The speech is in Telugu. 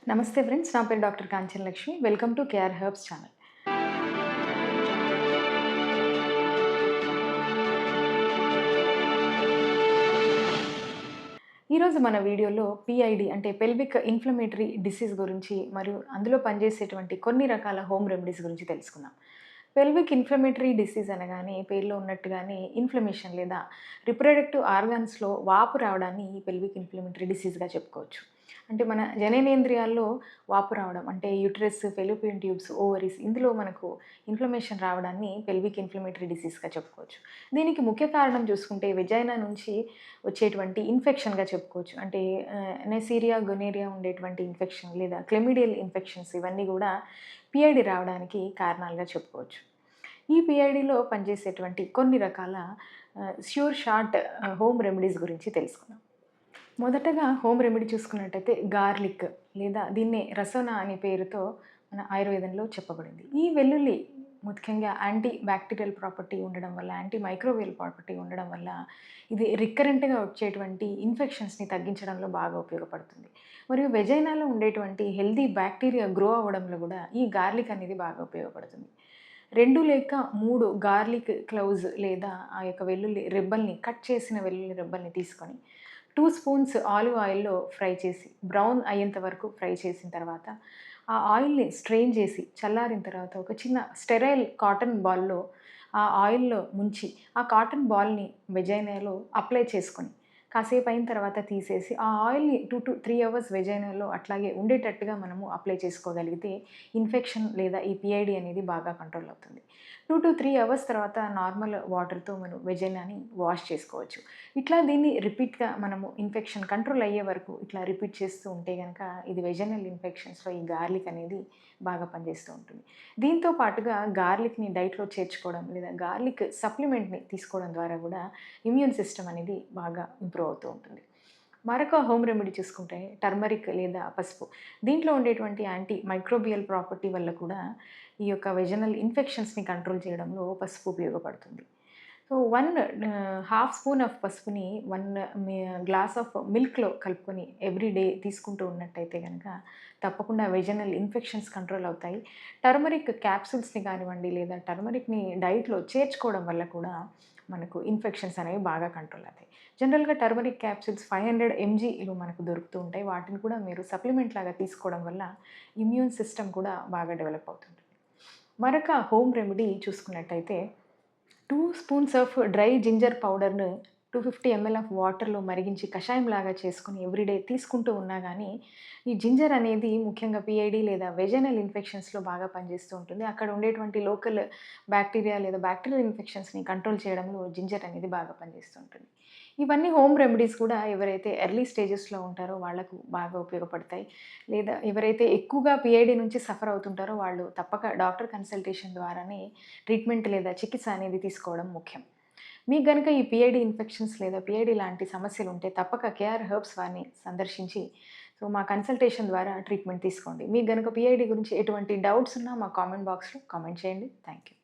నమస్తే ఫ్రెండ్స్, నా పేరు doctor Kanchan Lakshmi. Welcome to KR herbs channel. ఈరోజు మన వీడియోలో పిఐడి అంటే పెల్విక్ ఇన్ఫ్లమేటరీ డిసీజ్ గురించి మరియు అందులో పనిచేసేటువంటి కొన్ని రకాల హోమ్ రెమెడీస్ గురించి తెలుసుకుందాం. పెల్విక్ ఇన్ఫ్లమేటరీ డిసీజ్ అనగానే పేరులో ఉన్నట్టుగానే ఇన్ఫ్లమేషన్ లేదా రిప్రొడక్టివ్ ఆర్గాన్స్‌లో వాపు రావడాన్ని ఈ పెల్విక్ ఇన్ఫ్లమేటరీ డిసీజ్‌గా చెప్పుకోవచ్చు. అంటే మన జననేంద్రియాల్లో వాపు రావడం అంటే యూటరస్, ఫెలోపియన్ ట్యూబ్స్, ఓవరీస్ ఇందులో మనకు ఇన్ఫ్లమేషన్ రావడాన్ని పెల్విక్ ఇన్ఫ్లమేటరీ డిసీజ్‌గా చెప్పుకోవచ్చు. దీనికి ముఖ్య కారణం చూసుకుంటే వెజైనా నుంచి వచ్చేటువంటి ఇన్ఫెక్షన్‌గా చెప్పుకోవచ్చు. అంటే నెసీరియా, గొనేరియా ఉండేటువంటి ఇన్ఫెక్షన్ లేదా క్లెమిడియల్ ఇన్ఫెక్షన్స్ ఇవన్నీ గూడా పిఐడి రావడానికి కారణాలుగా చెప్పుకోవచ్చు. ఈ పిఐడిలో పనిచేసేటువంటి కొన్ని రకాల ష్యూర్ షార్ట్ హోమ్ రెమెడీస్ గురించి తెలుసుకుందాం. మొదటగా హోమ్ రెమెడీ చూసుకున్నట్టయితే గార్లిక్ లేదా దీన్నే రసోనా అనే పేరుతో మన ఆయుర్వేదంలో చెప్పబడింది. ఈ వెల్లుల్లి ముఖ్యంగా యాంటీ బ్యాక్టీరియల్ ప్రాపర్టీ ఉండడం వల్ల, యాంటీ మైక్రోవియల్ ప్రాపర్టీ ఉండడం వల్ల ఇది రికరెంట్‌గా వచ్చేటువంటి ఇన్ఫెక్షన్స్‌ని తగ్గించడంలో బాగా ఉపయోగపడుతుంది. మరియు వెజైనాలో ఉండేటువంటి హెల్తీ బ్యాక్టీరియా గ్రో అవ్వడంలో కూడా ఈ గార్లిక్ అనేది బాగా ఉపయోగపడుతుంది. 2 లేక 3 గార్లిక్ క్లౌస్ లేదా ఆ యొక్క వెల్లుల్లి రెబ్బల్ని కట్ చేసిన వెల్లుల్లి రెబ్బల్ని తీసుకొని 2 స్పూన్స్ ఆలివ్ ఆయిల్‌లో ఫ్రై చేసి, బ్రౌన్ అయ్యేంత వరకు ఫ్రై చేసిన తర్వాత, ఆ ఆయిల్‌ని స్ట్రెయిన్ చేసి, చల్లారిన తర్వాత ఒక చిన్న స్టెరైల్ కాటన్ బాల్‌లో ఆ ఆయిల్‌లో ముంచి, ఆ కాటన్ బాల్‌ని వెజైనాలో అప్లై చేసుకొని, కాసేపు అయిన తర్వాత తీసేసి, ఆ ఆయిల్‌ని 2-3 అవర్స్ వెజైనాలో అట్లాగే ఉండేటట్టుగా మనము అప్లై చేసుకోగలిగితే, ఇన్ఫెక్షన్ లేదా ఈ పిఐడి అనేది బాగా కంట్రోల్ అవుతుంది. 2-3 అవర్స్ తర్వాత నార్మల్ వాటర్‌తో మనం వెజైనాని వాష్ చేసుకోవచ్చు. ఇట్లా దీన్ని రిపీట్‌గా మనము ఇన్ఫెక్షన్ కంట్రోల్ అయ్యే వరకు ఇట్లా రిపీట్ చేస్తూ ఉంటే గనక ఇది వెజైనల్ ఇన్ఫెక్షన్స్‌లో ఈ గార్లిక్ అనేది బాగా పనిచేస్తూ ఉంటుంది. దీంతో పాటుగా గార్లిక్‌ని డైట్‌లో చేర్చుకోవడం లేదా గార్లిక్ సప్లిమెంట్‌ని తీసుకోవడం ద్వారా కూడా ఇమ్యూన్ సిస్టమ్ అనేది బాగా ఇంప్రూవ్ అవుతూ ఉంటుంది. మరొక హోమ్ రెమెడీ చూసుకుంటే టర్మరిక్ లేదా పసుపు. దీంట్లో ఉండేటువంటి యాంటీ మైక్రోబియల్ ప్రాపర్టీ వల్ల కూడా ఈ యొక్క వెజనల్ ఇన్ఫెక్షన్స్‌ని కంట్రోల్ చేయడంలో పసుపు ఉపయోగపడుతుంది. సో, 1 స్పూన్ ఆఫ్ పసుపుని 1 గ్లాస్ ఆఫ్ మిల్క్‌లో కలుపుకొని ఎవ్రీ డే తీసుకుంటూ ఉన్నట్టయితే గనక తప్పకుండా వెజనల్ ఇన్ఫెక్షన్స్ కంట్రోల్ అవుతాయి. టర్మరిక్ క్యాప్సూల్స్‌ని కానివ్వండి లేదా టర్మరిక్‌ని డైట్‌లో చేర్చుకోవడం వల్ల కూడా మనకు ఇన్ఫెక్షన్స్ అనేవి బాగా కంట్రోల్ అవుతాయి. జనరల్‌గా టర్మరిక్ క్యాప్సూల్స్ 500 ఎంజీలో మనకు దొరుకుతూ ఉంటాయి. వాటిని కూడా మీరు సప్లిమెంట్ లాగా తీసుకోవడం వల్ల ఇమ్యూన్ సిస్టమ్ కూడా బాగా డెవలప్ అవుతుంది. మరొక హోమ్ రెమెడీ చూసుకున్నట్టయితే 2 స్పూన్స్ ఆఫ్ డ్రై జింజర్ పౌడర్‌ను 250 ఎంఎల్ ఆఫ్ వాటర్‌లో మరిగించి కషాయంలాగా చేసుకొని ఎవ్రీడే తీసుకుంటూ ఉన్నా గానీ, ఈ జింజర్ అనేది ముఖ్యంగా పీఐడీ లేదా వెజైనల్ ఇన్ఫెక్షన్స్‌లో బాగా పనిచేస్తూ ఉంటుంది. అక్కడ ఉండేటువంటి లోకల్ బ్యాక్టీరియా లేదా బ్యాక్టీరియల్ ఇన్ఫెక్షన్స్‌ని కంట్రోల్ చేయడంలో జింజర్ అనేది బాగా పనిచేస్తూ ఉంటుంది. ఇవన్నీ హోమ్ రెమెడీస్ కూడా ఎవరైతే ఎర్లీ స్టేజెస్‌లో ఉంటారో వాళ్ళకు బాగా ఉపయోగపడతాయి. లేదా ఎవరైతే ఎక్కువగా పీఐడీ నుంచి సఫర్ అవుతుంటారో వాళ్ళు తప్పక డాక్టర్ కన్సల్టేషన్ ద్వారానే ట్రీట్మెంట్ లేదా చికిత్స అనేది తీసుకోవడం ముఖ్యం. మీకు గనుక ఈ పీఐడీ ఇన్ఫెక్షన్స్ లేదా పీఐడీ లాంటి సమస్యలుంటే తప్పక కేఆర్ హెర్బ్స్ వారిని సందర్శించి మా కన్సల్టేషన్ ద్వారా ట్రీట్మెంట్ తీసుకోండి. మీకు గనుక పీఐడీ గురించి ఎటువంటి డౌట్స్ ఉన్నా మా కామెంట్ బాక్స్‌లో కామెంట్ చేయండి. Thank you.